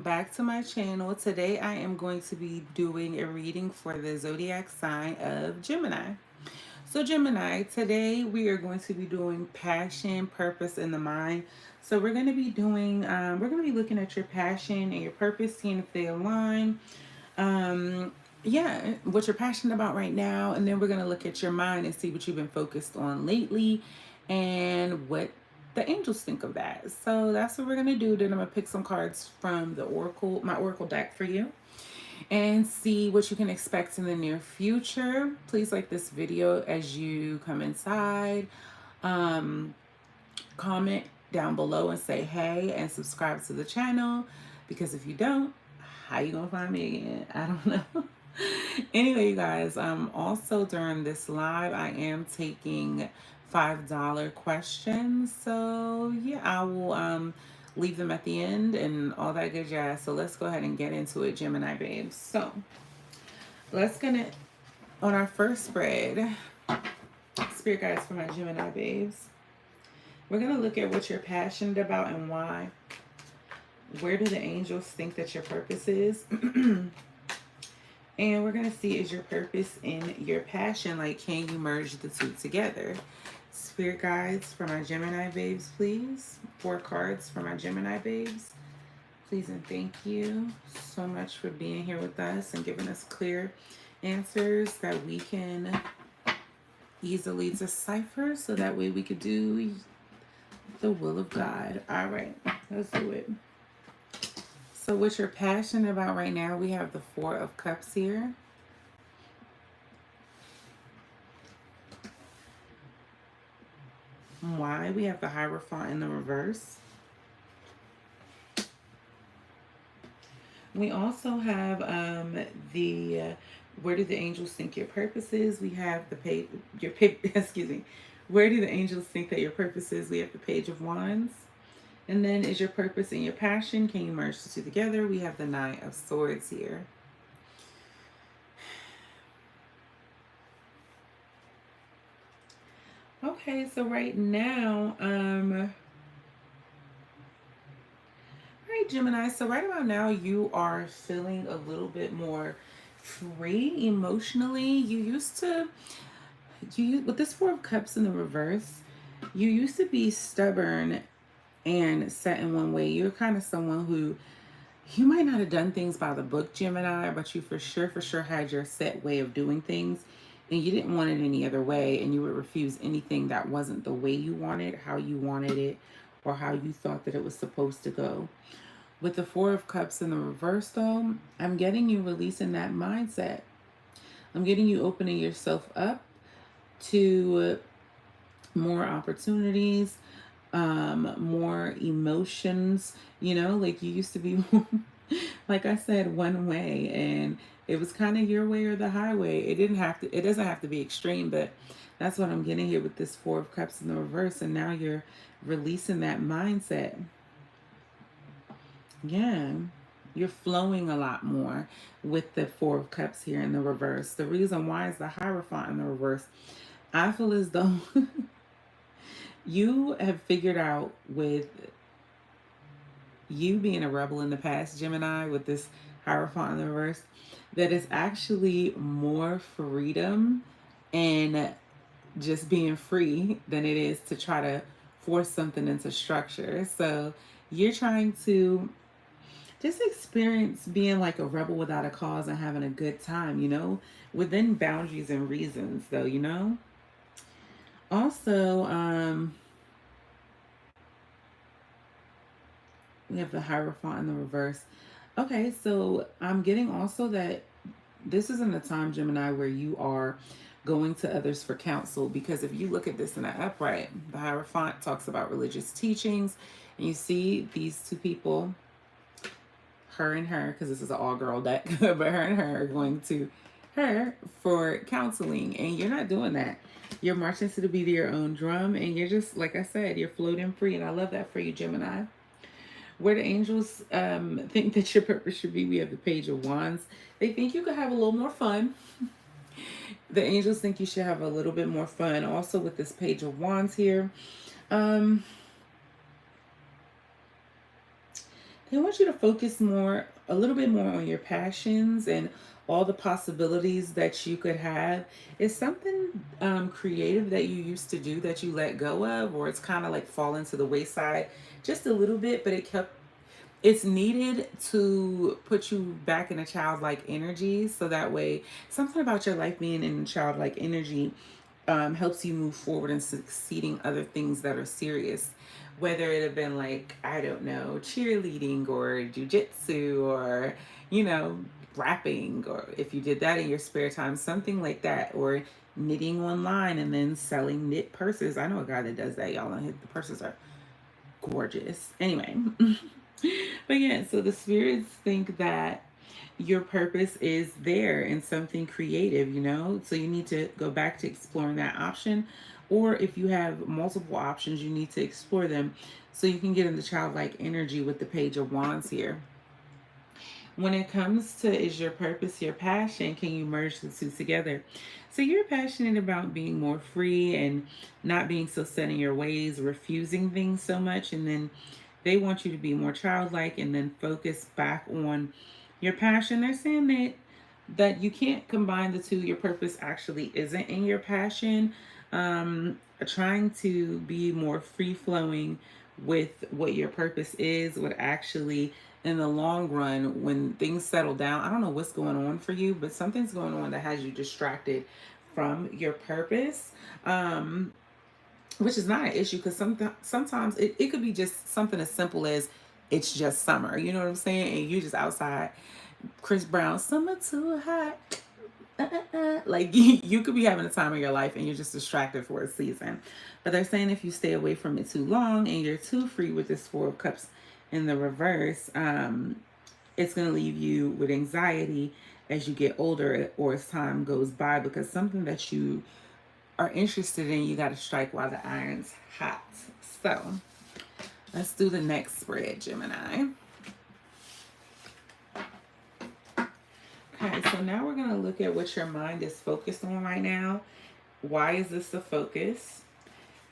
back to my channel. Today I am going to be doing a reading for the zodiac sign of Gemini. So Gemini, today we are going to be doing passion, purpose, and the mind. So we're going to be looking at your passion and your purpose, seeing if they align. Um, yeah, what you're passionate about right now, and then we're going to look at your mind and see what you've been focused on lately, and what the angels think of that. So that's what we're going to do. Then I'm going to pick some cards from the oracle, my oracle deck for you, and see what you can expect in the near future. Please like this video as you come inside. Um, Comment down below and say hey, and subscribe to the channel, because if you don't, how you gonna find me again? I don't know. Anyway, you guys, also during this live I am taking $5 questions. So yeah, I will leave them at the end and all that good jazz. So let's go ahead and get into it, Gemini babes. So let's gonna on our first spread, spirit guides for my Gemini babes. We're going to look at what you're passionate about and why. Where do the angels think that your purpose is? And we're going to see, is your purpose in your passion? Like, can you merge the two together? Spirit guides for my Gemini babes, please. 4 cards for my Gemini babes. Please and thank you so much for being here with us and giving us clear answers that we can easily decipher, so that way we could do the will of God. All right, let's do it. So what you're passionate about right now, we have the 4 of Cups here. Why? We have the Hierophant in the reverse. We also have the where do the angels think your purpose is? We have the page, excuse me. Where do the angels think that your purpose is? We have the Page of Wands. And then, is your purpose and your passion? Can you merge the two together? We have the Knight of Swords here. Okay, so right now, all right, Gemini. So right about now, you are feeling a little bit more free emotionally. With this 4 of Cups in the reverse, you used to be stubborn and set in one way. You're kind of someone who, you might not have done things by the book, Gemini, but you for sure had your set way of doing things, and you didn't want it any other way, and you would refuse anything that wasn't the way you wanted, how you wanted it, or how you thought that it was supposed to go. With the 4 of Cups in the reverse, though, I'm getting you releasing that mindset. I'm getting you opening yourself up to more opportunities, more emotions. Like, you used to be like I said, one way, and it was kind of your way or the highway. It doesn't have to be extreme, but that's what I'm getting here with this 4 of Cups in the reverse. And now you're releasing that mindset. Yeah, you're flowing a lot more with the 4 of Cups here in the reverse. The reason why is the Hierophant in the reverse. I feel as though you have figured out, with you being a rebel in the past, Gemini, with this Hierophant in the reverse, that it's actually more freedom and just being free than it is to try to force something into structure. So you're trying to just experience being like a rebel without a cause and having a good time, within boundaries and reasons, though. Also, we have the Hierophant in the reverse. Okay, so I'm getting also that this isn't a time, Gemini, where you are going to others for counsel, because if you look at this in the upright, the Hierophant talks about religious teachings, and you see these 2 people, her and her, because this is an all-girl deck, but her and her are going to her for counseling, and you're not doing that. You're marching to the beat of your own drum, and you're just, like I said, you're floating free, and I love that for you, Gemini. Where the angels think that your purpose should be, we have the Page of Wands. They think you could have a little more fun. The angels think you should have a little bit more fun. Also, with this Page of Wands here, He wants you to focus more, a little bit more on your passions and all the possibilities that you could have. Is something creative that you used to do that you let go of, or it's kind of like fallen to the wayside just a little bit, but it's needed to put you back in a childlike energy, so that way something about your life being in childlike energy helps you move forward and succeeding other things that are serious. Whether it have been like, I don't know, cheerleading or jujitsu or, you know, rapping, or if you did that in your spare time, something like that, or knitting online and then selling knit purses. I know a guy that does that, y'all. And the purses are gorgeous. Anyway, but yeah, so the spirits think that your purpose is there in something creative, you know? So you need to go back to exploring that option. Or if you have multiple options, you need to explore them so you can get into childlike energy with the Page of Wands here. When it comes to is your purpose your passion, can you merge the two together? So you're passionate about being more free and not being so set in your ways, refusing things so much, and then they want you to be more childlike and then focus back on your passion. They're saying that you can't combine the two. Your purpose actually isn't in your passion. Trying to be more free flowing with what your purpose is would actually, in the long run, when things settle down, I don't know what's going on for you, but something's going on that has you distracted from your purpose. Which is not an issue, because sometimes it could be just something as simple as it's just summer. You know what I'm saying? And you just outside. Chris Brown, summer too hot. Like you could be having a time of your life and you're just distracted for a season. But they're saying if you stay away from it too long and you're too free with this Four of Cups in the reverse, it's going to leave you with anxiety as you get older or as time goes by, because something that you are interested in, you got to strike while the iron's hot. So let's do the next spread, Gemini. Okay, so now we're going to look at what your mind is focused on right now. Why is this the focus?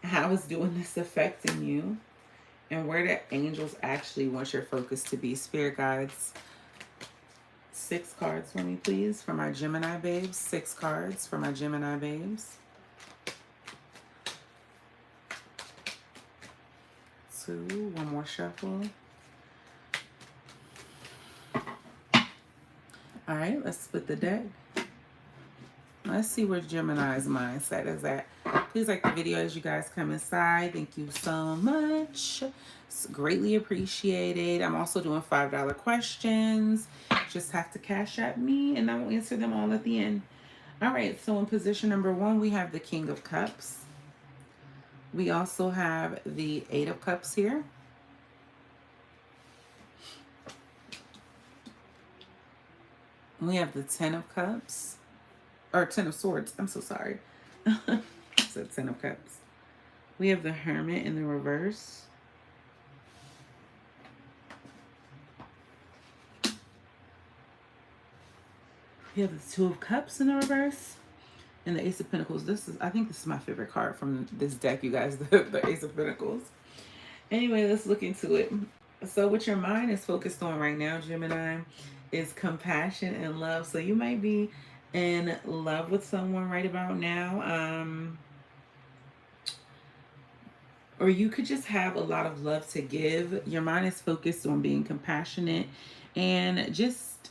How is doing this affecting you? And where the angels actually want your focus to be? Spirit guides, 6 cards for me, please, for my Gemini babes. 6 cards for my Gemini babes. 2, one more shuffle. All right, let's split the deck. Let's see where Gemini's mindset is at. Please like the video as you guys come inside. Thank you so much. It's greatly appreciated. I'm also doing $5 questions. Just have to cash at me and I will answer them all at the end. All right, so in position number 1, we have the King of Cups. We also have the 8 of Cups here. We have the 10 of Cups, or 10 of Swords. I'm so sorry. I said 10 of Cups. We have the Hermit in the reverse. We have the 2 of Cups in the reverse. And the Ace of Pentacles. I think this is my favorite card from this deck, you guys, the Ace of Pentacles. Anyway, let's look into it. So what your mind is focused on right now, Gemini, is compassion and love. So you might be in love with someone right about now. Or you could just have a lot of love to give. Your mind is focused on being compassionate and just,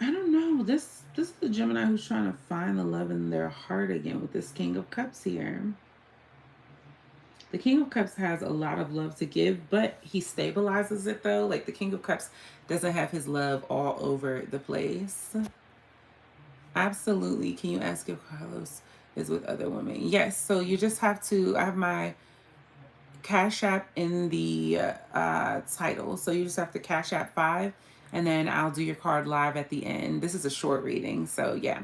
I don't know, this is the Gemini who's trying to find the love in their heart again with this King of Cups here. The King of Cups has a lot of love to give, but he stabilizes it though. Like the King of Cups doesn't have his love all over the place. Absolutely. Can you ask if Carlos is with other women? Yes. So you just have to, I have my Cash App in the title. So you just have to Cash App 5 and then I'll do your card live at the end. This is a short reading. So yeah.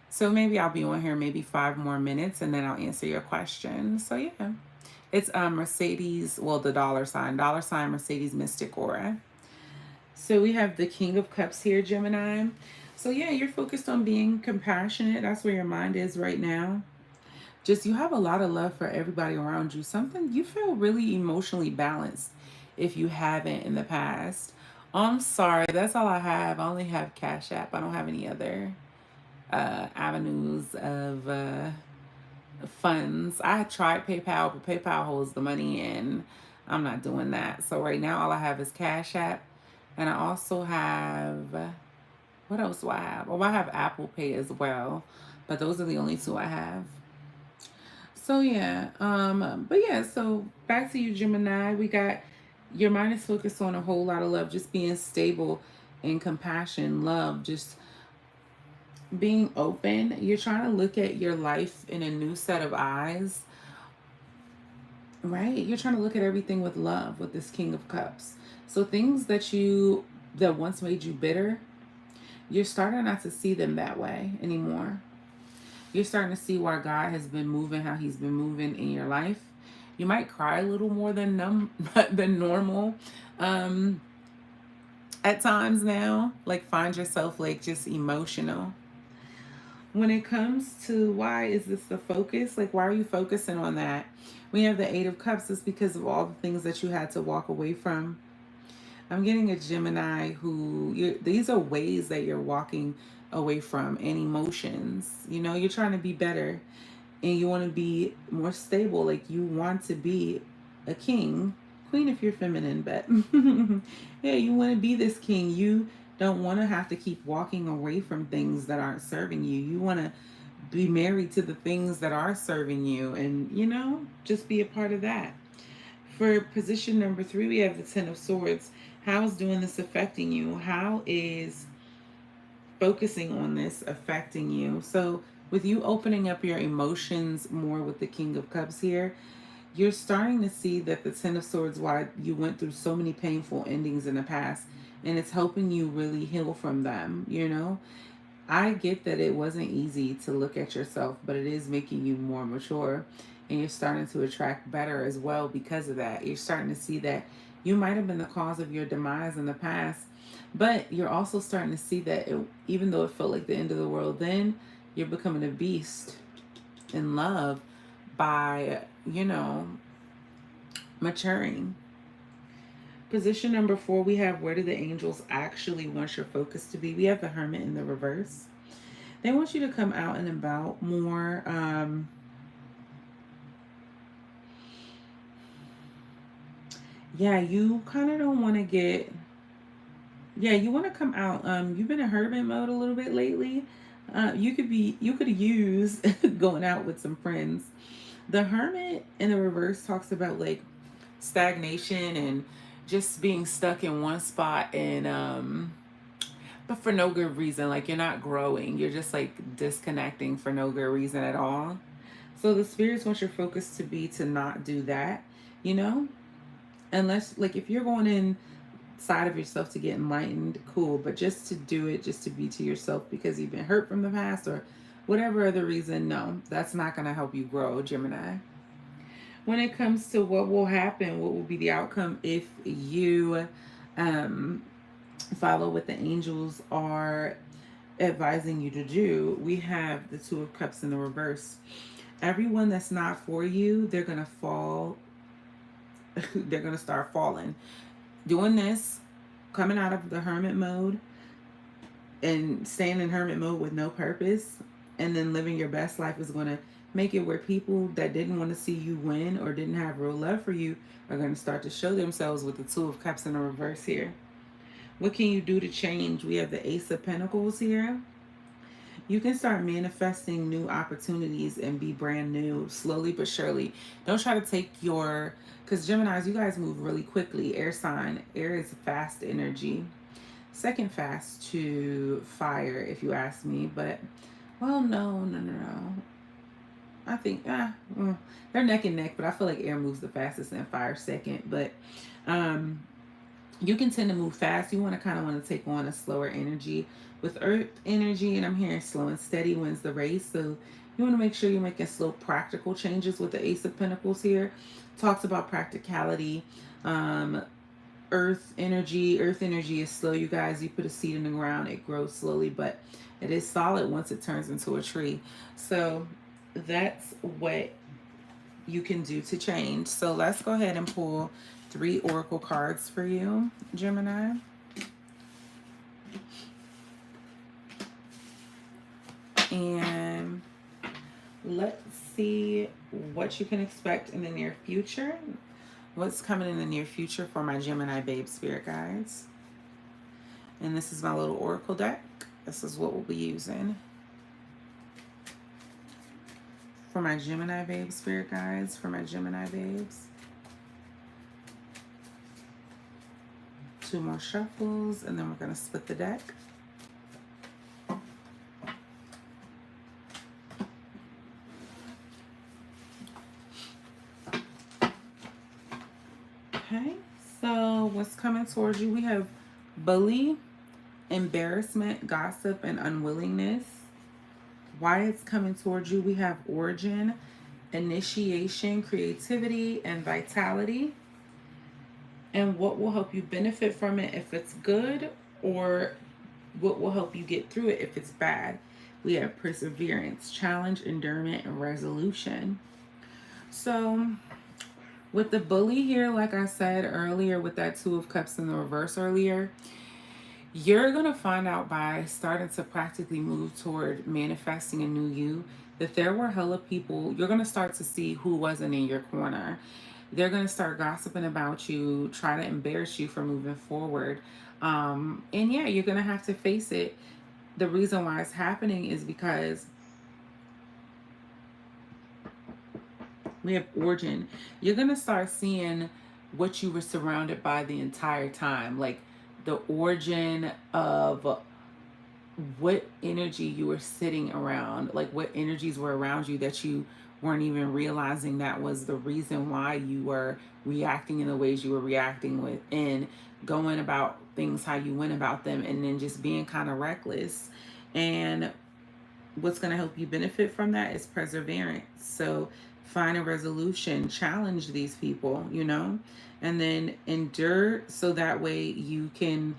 So maybe I'll be on here maybe 5 more minutes and then I'll answer your question. So yeah. It's Mercedes, well, the $sign Mercedes Mystic Aura. So we have the King of Cups here, Gemini. So yeah, you're focused on being compassionate. That's where your mind is right now. just you have a lot of love for everybody around you. Something you feel really emotionally balanced if you haven't in the past. I'm sorry, that's all I have. I only have Cash App. I don't have any other avenues of funds. I tried PayPal, but PayPal holds the money and I'm not doing that. So right now all I have is Cash App. And I also have, what else do I have? Oh, I have Apple Pay as well. But those are the only two I have. So yeah, but yeah, so back to you, Gemini. We got your mind is focused on a whole lot of love, just being stable and compassion, love, just being open. You're trying to look at your life in a new set of eyes, right? You're trying to look at everything with love with this King of Cups. So things that once made you bitter, you're starting not to see them that way anymore. You're starting to see why God has been moving how he's been moving in your life. You might cry a little more than than normal um at times now, like find yourself like just emotional. When it comes to why is this the focus, like why are you focusing on that? We have the 8 of Cups. It's because of all the things that you had to walk away from. I'm getting a Gemini these are ways that you're walking away from and emotions. You know, you're trying to be better and you want to be more stable. Like you want to be a king, queen if you're feminine, but yeah, you want to be this king. You don't want to have to keep walking away from things that aren't serving you. You want to be married to the things that are serving you and, just be a part of that. For position number 3, we have the 10 of Swords. How is doing this affecting you? How is focusing on this affecting you? So, with you opening up your emotions more with the King of Cups here, you're starting to see that the 10 of Swords, why you went through so many painful endings in the past, and it's helping you really heal from them. I get that it wasn't easy to look at yourself, but it is making you more mature and you're starting to attract better as well because of that. You're starting to see that you might have been the cause of your demise in the past, but you're also starting to see that even though it felt like the end of the world then, you're becoming a beast in love by, maturing. Position number 4, we have where do the angels actually want your focus to be? We have the Hermit in the reverse. They want you to come out and about more. Yeah, you kind of don't want to get. Yeah, you want to come out. You've been in hermit mode a little bit lately. You could use going out with some friends. The Hermit in the reverse talks about like stagnation and just being stuck in one spot and but for no good reason. Like you're not growing. You're just like disconnecting for no good reason at all. So the spirits want your focus to be to not do that, you know? Unless like if you're going inside of yourself to get enlightened, cool. But just to do it just to be to yourself because you've been hurt from the past or whatever other reason, no, that's not gonna help you grow, Gemini. When it comes to what will happen, what will be the outcome if you um follow what the angels are advising you to do, we have the 2 of Cups in the reverse. Everyone that's not for you, they're going to fall. They're going to start falling. Doing this, coming out of the hermit mode and staying in hermit mode with no purpose and then living your best life is going to make it where people that didn't want to see you win or didn't have real love for you are going to start to show themselves with the 2 of Cups in the reverse here. What can you do to change? We have the Ace of Pentacles here. You can start manifesting new opportunities and be brand new slowly but surely. Don't try to take because Geminis, you guys move really quickly. Air sign. Air is fast energy. Second fast to fire, if you ask me. But, well, no. I think, they're neck and neck, but I feel like air moves the fastest and fire second. But, you can tend to move fast. You kind of want to take on a slower energy with earth energy, and I'm hearing slow and steady wins the race. So you want to make sure you're making slow practical changes with the Ace of Pentacles here. Talks about practicality. Earth energy is slow, you guys. You put a seed in the ground, it grows slowly, but it is solid once it turns into a tree. So that's what you can do to change. So let's go ahead and pull 3 oracle cards for you, Gemini. And let's see what you can expect in the near future. What's coming in the near future for my Gemini babe spirit guides. And this is my little oracle deck. This is what we'll be using for my Gemini babe spirit guides, for my Gemini babes. 2 more shuffles, and then we're going to split the deck. Okay, so what's coming towards you? We have bully, embarrassment, gossip, and unwillingness. Why it's coming towards you? We have origin, initiation, creativity, and vitality. And what will help you benefit from it if it's good, or what will help you get through it if it's bad. We have perseverance, challenge, endurance, and resolution. So with the bully here, like I said earlier, with that 2 of Cups in the reverse earlier, you're going to find out by starting to practically move toward manifesting a new you that there were hella people. You're going to start to see who wasn't in your corner. They're going to start gossiping about you, try to embarrass you for moving forward. And yeah, you're going to have to face it. The reason why it's happening is because we have origin. You're going to start seeing what you were surrounded by the entire time. Like the origin of what energy you were sitting around, like what energies were around you that you weren't even realizing that was the reason why you were reacting in the ways you were reacting with, and going about things how you went about them, and then just being kind of reckless. And what's going to help you benefit from that is perseverance. So find a resolution, challenge these people, and then endure, so that way you can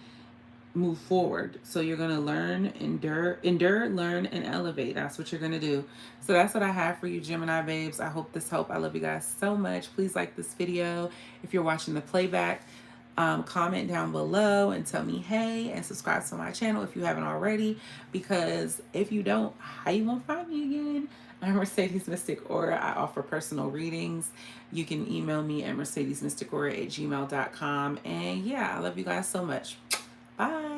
move forward. So you're going to learn, endure, learn, and elevate. That's what you're going to do. So that's what I have for you, Gemini babes. I hope this helped. I love you guys so much. Please like this video. If you're watching the playback, comment down below and tell me hey, and subscribe to my channel if you haven't already, because if you don't, how you gonna find me again? I'm Mercedes Mystic Aura. I offer personal readings. You can email me at mercedesmysticaura@gmail.com. And yeah, I love you guys so much. Bye.